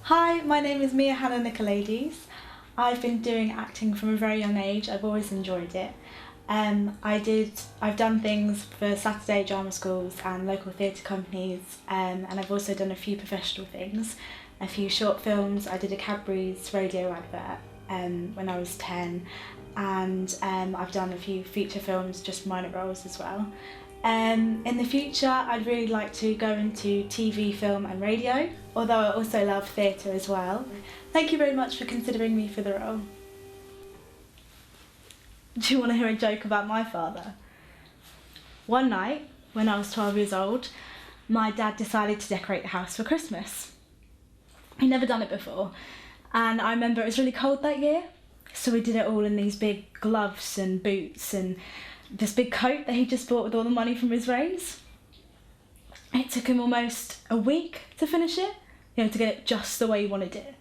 Hi, my name is Mia Hannah Nicolaides. I've been doing acting from a very young age. I've always enjoyed it. I've done things for Saturday drama schools and local theatre companies, and I've also done a few professional things, a few short films. I did a Cadbury's radio advert when I was 10, and I've done a few feature films, just minor roles as well. In the future, I'd really like to go into TV, film and radio, although I also love theatre as well. Thank you very much for considering me for the role. Do you want to hear a joke about my father? One night, when I was 12 years old, my dad decided to decorate the house for Christmas. He'd never done it before, and I remember it was really cold that year, so we did it all in these big gloves and boots and this big coat that he just bought with all the money from his raise. It took him almost a week to finish it, to get it just the way he wanted it.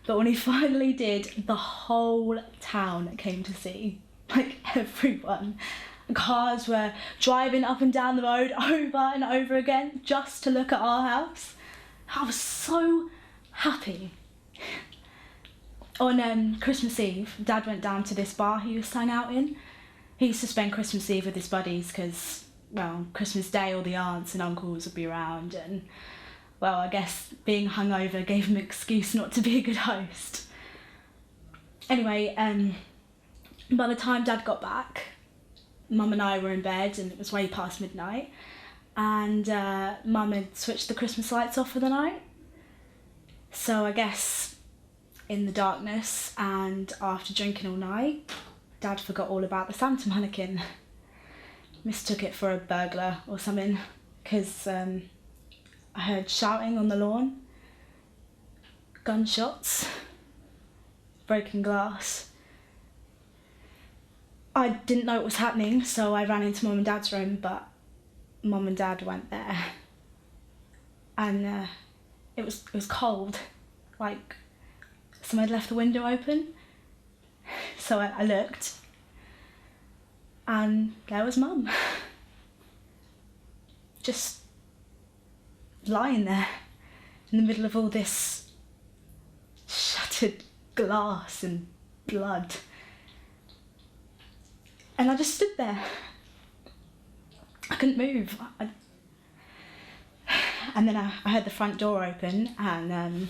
But when he finally did, the whole town came to see, like everyone. The cars were driving up and down the road over and over again just to look at our house. I was so happy. On Christmas Eve, Dad went down to this bar he used to hang out in. He used to spend Christmas Eve with his buddies because, well, Christmas Day all the aunts and uncles would be around, and, well, I guess being hungover gave him an excuse not to be a good host. Anyway, by the time Dad got back, Mum and I were in bed and it was way past midnight, and Mum had switched the Christmas lights off for the night. So I guess in the darkness and after drinking all night, Dad forgot all about the Santa mannequin. Mistook it for a burglar or something, because I heard shouting on the lawn, gunshots, broken glass. I didn't know what was happening, so I ran into Mum and Dad's room, but Mum and Dad weren't there. And it was cold, like someone had left the window open. So I looked, and there was Mum, just lying there in the middle of all this shattered glass and blood. And I just stood there. I couldn't move. And then I heard the front door open and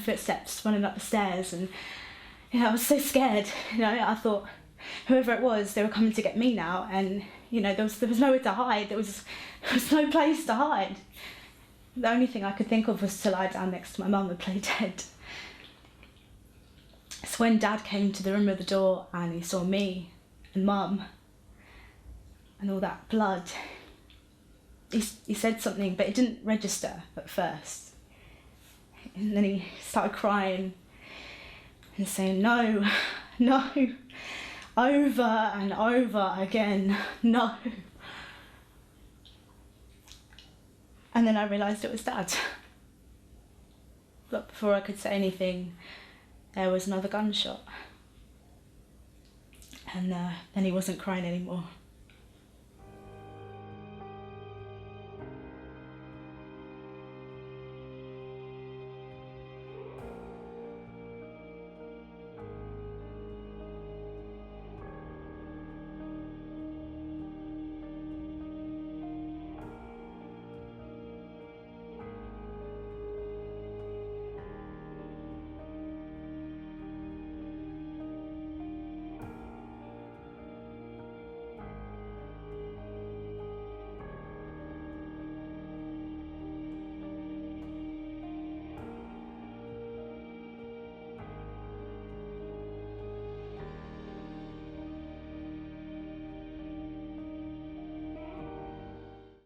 footsteps running up the stairs, and I was so scared. I thought whoever it was, they were coming to get me now, and there was nowhere to hide. There was no place to hide. The only thing I could think of was to lie down next to my mum and play dead. So when Dad came to the room of the door and he saw me and Mum and all that blood, he said something, but it didn't register at first. And then he started crying and saying, no, over and over again, no. And then I realised it was Dad. But before I could say anything, there was another gunshot. And then he wasn't crying anymore.